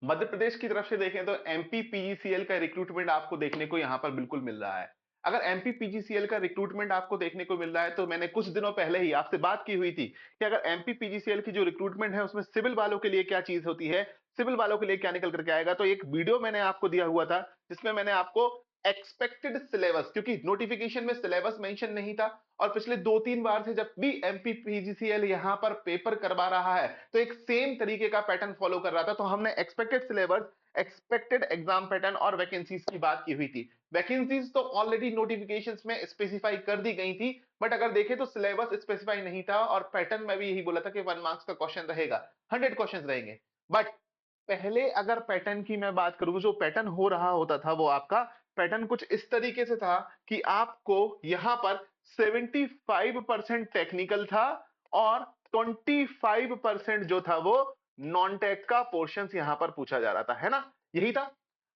मध्य प्रदेश की तरफ से देखें तो एमपी पीजीसीएल का रिक्रूटमेंट आपको देखने को यहाँ पर बिल्कुल मिल रहा है। अगर एमपी पीजीसीएल का रिक्रूटमेंट आपको देखने को मिल रहा है तो मैंने कुछ दिनों पहले ही आपसे बात की हुई थी कि अगर एमपी पीजीसीएल की जो रिक्रूटमेंट है उसमें सिविल वालों के लिए क्या चीज होती है, सिविल वालों के लिए क्या निकल करके आएगा। तो एक वीडियो मैंने आपको दिया हुआ था जिसमें मैंने आपको एक्सपेक्टेड सिलेबस, क्योंकि नोटिफिकेशन में सिलेबस मेंशन नहीं था और पिछले 2-3 बार से जब भी एमपी पीजीसीएल यहां पर पेपर करवा रहा है तो एक सेम तरीके का पैटर्न फॉलो कर रहा था। तो हमने expected syllabus, expected exam pattern और वैकेंसीज की बात की हुई थी। वैकेंसीज तो ऑलरेडी नोटिफिकेशंस में स्पेसिफाई कर दी गई थी, बट अगर देखें तो सिलेबस स्पेसिफाई नहीं था और पैटर्न में भी यही बोला था कि 1 मार्क्स का क्वेश्चन रहेगा, 100 क्वेश्चन रहेंगे। बट पहले अगर पैटर्न की मैं बात करूं, जो पैटर्न हो रहा होता था वो आपका पैटर्न कुछ इस तरीके से था कि आपको यहां पर 75% टेक्निकल था और 25% जो था वो नॉन टेक का पोर्शन यहां पर पूछा जा रहा था, है ना, यही था।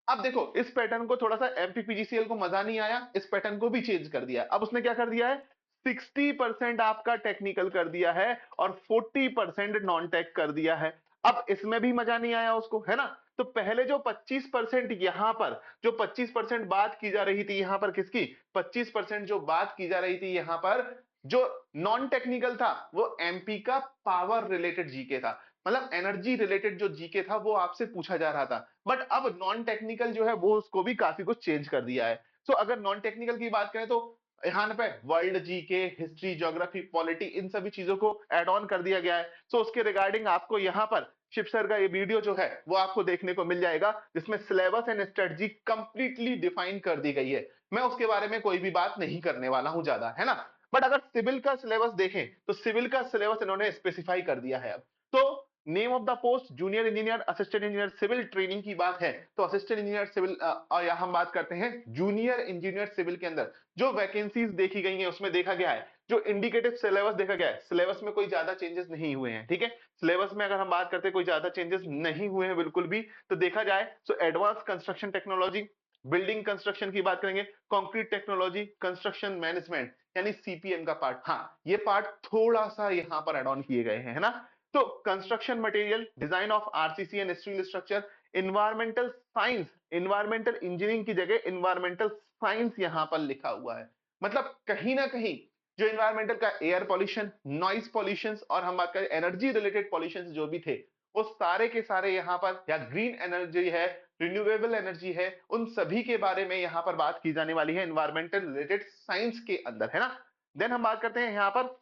अब देखो इस पैटर्न को थोड़ा सा एमपीपीजीसीएल को मजा नहीं आया, इस पैटर्न को भी चेंज कर दिया। अब उसने क्या कर दिया है, 60% आपका टेक्निकल कर दिया है और 40% नॉन टेक कर दिया है। अब इसमें भी मजा नहीं आया उसको, है ना। तो पहले जो 25% यहां पर, जो 25% बात की जा रही थी यहां पर किसकी, 25% जो बात की जा रही थी यहां पर, जो नॉन टेक्निकल था वो एमपी का पावर रिलेटेड जीके था, मतलब एनर्जी रिलेटेड जो जीके था वो आपसे पूछा जा रहा था। बट अब नॉन टेक्निकल जो है वो उसको भी काफी कुछ चेंज कर दिया है। सो अगर नॉन टेक्निकल की बात करें तो यहाँ पे world GK, history, geography, polity, इन सभी चीजों को ऐड ऑन कर दिया गया है। सो उसके रिगार्डिंग आपको यहाँ पर शिव सर का ये वीडियो जो है वो आपको देखने को मिल जाएगा जिसमें syllabus and strategy completely define कर दी गई है। मैं उसके बारे में कोई भी बात नहीं करने वाला हूं ज्यादा, है ना। बट अगर सिविल का सिलेबस देखें तो सिविल का सिलेबस इन्होंने स्पेसिफाई कर दिया है अब। तो name of the post junior engineer, assistant engineer civil training की बात है तो असिस्टेंट इंजीनियर सिविल, और यहां हम बात करते हैं जूनियर इंजीनियर सिविल के अंदर जो वैकेंसीज देखी गई हैं उसमें देखा गया है, जो इंडिकेटिव सिलेबस देखा गया है, सिलेबस में कोई ज्यादा चेंजेस नहीं हुए हैं, ठीक है। सिलेबस में अगर हम बात करते हैं कोई ज्यादा चेंजेस नहीं हुए हैं बिल्कुल भी। तो देखा जाए तो advance construction technology, building construction की बात करेंगे, कंक्रीट टेक्नोलॉजी, कंस्ट्रक्शन मैनेजमेंट यानी सीपीएम का पार्ट, हाँ ये पार्ट थोड़ा सा यहां पर एड ऑन किए गए हैं, है ना। तो construction material, design of RCC and steel structure, environmental science, environmental engineering की जगह इन्वायरमेंटल साइंस यहां पर लिखा हुआ है। मतलब कहीं ना कहीं जो इन्वायरमेंटल का एयर पॉल्यूशन, नॉइज पॉल्यूशन और हम बात करें एनर्जी रिलेटेड पॉल्यूशन जो भी थे वो सारे के सारे यहाँ पर, या ग्रीन एनर्जी है, रिन्यूएबल एनर्जी है, उन सभी के बारे में यहाँ पर बात की जाने वाली है इन्वायरमेंटल रिलेटेड साइंस के अंदर, है ना। देन हम बात करते हैं यहाँ पर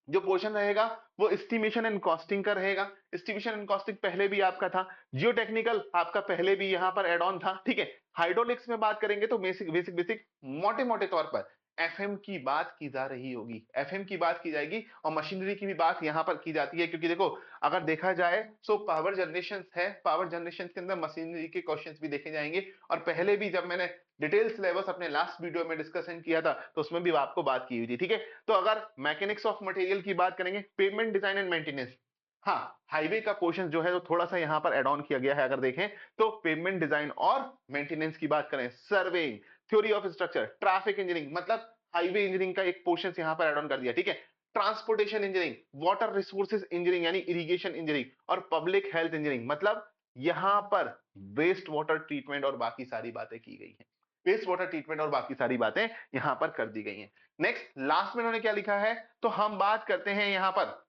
जो पोर्शन रहेगा वो एस्टिमेशन एंड कॉस्टिंग का रहेगा। एस्टिमेशन एंड कॉस्टिंग पहले भी आपका था, जियो टेक्निकल आपका पहले भी यहाँ पर एड ऑन था, ठीक है। हाइड्रोलिक्स में बात करेंगे तो बेसिक बेसिक बेसिक मोटे मोटे तौर पर एफएम की बात की जा रही होगी, एफएम की बात की जाएगी और मशीनरी की भी बात यहाँ पर की जाती है, क्योंकि देखो अगर देखा जाए सो पावर जनरेशन है, पावर जनरेशन के अंदर मशीनरी के क्वेश्चंस भी देखे जाएंगे। और पहले भी जब मैंने डिटेल सिलेबस अपने लास्ट वीडियो में डिस्कशन किया था तो उसमें भी आपको बात की हुई थी, ठीक है। तो अगर मैकेनिक्स ऑफ मटेरियल की बात करेंगे, पेमेंट डिजाइन एंड मेंटेनेंस, हाँ हाईवे का पोर्शन जो है तो थोड़ा सा यहाँ पर एड ऑन किया गया है। अगर देखें तो पेमेंट डिजाइन और मेंटेनेंस की बात करें, surveying, theory of structure, traffic engineering, मतलब हाईवे इंजीनियरिंग का एक पोर्शन यहाँ पर एड ऑन कर दिया, ठीक है। Transportation engineering, water resources engineering यानी इरिगेशन इंजीनियरिंग और पब्लिक हेल्थ इंजीनियरिंग, मतलब यहां पर वेस्ट वाटर ट्रीटमेंट और बाकी सारी बातें की गई हैं, वेस्ट वाटर ट्रीटमेंट और बाकी सारी बातें यहां पर कर दी गई हैं। नेक्स्ट लास्ट में उन्होंने क्या लिखा है, तो हम बात करते हैं यहां पर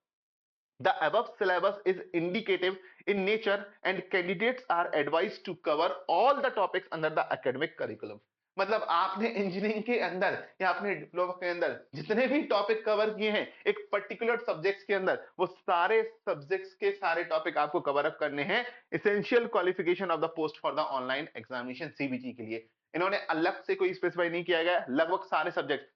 the above syllabus is indicative in nature and candidates are advised to cover all the topics under the academic curriculum। मतलब आपने इंजीनियरिंग के अंदर या आपने डिप्लोमा के अंदर जितने भी टॉपिक कवर किए हैं एक पर्टिकुलर सब्जेक्ट्स के अंदर, वो सारे सब्जेक्ट्स के सारे टॉपिक आपको कवर अप करने हैं essential qualification of the post for the online examination CBT के लिए। इन्होंने अलग से कोई स्पेसिफाई नहीं किया गया, लगभग सारे सब्जेक्ट,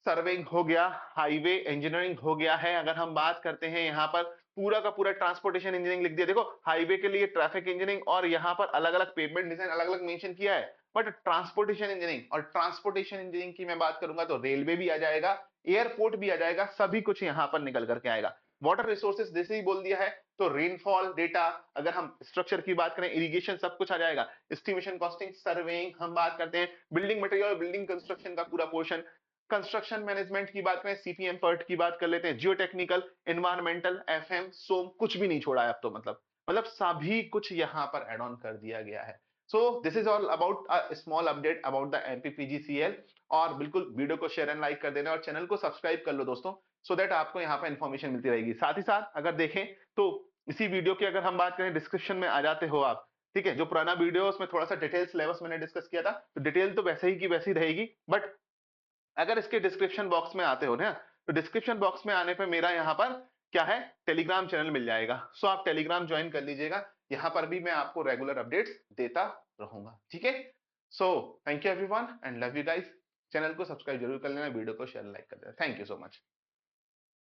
सर्वेइंग हो गया, हाईवे इंजीनियरिंग हो गया है, अगर हम बात करते हैं यहाँ पर पूरा का पूरा ट्रांसपोर्टेशन इंजीनियरिंग लिख दिया, देखो हाईवे के लिए ट्रैफिक इंजीनियरिंग और यहाँ पर अलग अलग पेमेंट डिजाइन अलग अलग मेंशन किया है। बट ट्रांसपोर्टेशन इंजीनियरिंग, और ट्रांसपोर्टेशन इंजीनियरिंग की मैं बात करूंगा तो रेलवे भी आ जाएगा, एयरपोर्ट भी आ जाएगा, सभी कुछ यहाँ पर निकल करके आएगा। वाटर रिसोर्सेज जैसे ही बोल दिया है तो रेनफॉल डेटा, अगर हम स्ट्रक्चर की बात करें, इरिगेशन, सब कुछ आ जाएगा। एस्टिमेशन, कॉस्टिंग, सर्वेइंग हम बात करते हैं, बिल्डिंग मटेरियल, बिल्डिंग कंस्ट्रक्शन का पूरा पोर्शन, कंस्ट्रक्शन मैनेजमेंट की बात करें, सीपीएम पर्ट की बात कर लेते हैं, जियो टेक्निकल, एनवायरमेंटल, एफएम, सोम, कुछ भी नहीं छोड़ा है अब तो, मतलब मतलब सभी कुछ यहाँ पर एड ऑन कर दिया गया है। So this is all about a small update about the MPPGCL. और बिल्कुल वीडियो को शेयर एंड लाइक कर देना और चैनल को सब्सक्राइब कर लो दोस्तों, सो दैट आपको यहाँ पर इन्फॉर्मेशन मिलती रहेगी। साथ ही साथ अगर देखें तो इसी वीडियो की अगर हम बात करें, डिस्क्रिप्शन में आ जाते हो आप, ठीक है। जो पुराना वीडियो है उसमें थोड़ा सा डिटेल सिलेबस मैंने डिस्कस किया था, तो डिटेल तो वैसे ही की वैसी रहेगी, बट अगर इसके डिस्क्रिप्शन बॉक्स में आते हो ना, तो डिस्क्रिप्शन बॉक्स में आने पे मेरा यहाँ पर क्या है, टेलीग्राम चैनल मिल जाएगा। सो आप टेलीग्राम ज्वाइन कर लीजिएगा, यहाँ पर भी मैं आपको रेगुलर अपडेट्स देता रहूंगा, ठीक है। So thank you everyone and love you guys. Channel को सब्सक्राइब जरूर कर लेना, वीडियो को शेयर लाइक कर देना। Thank you so much.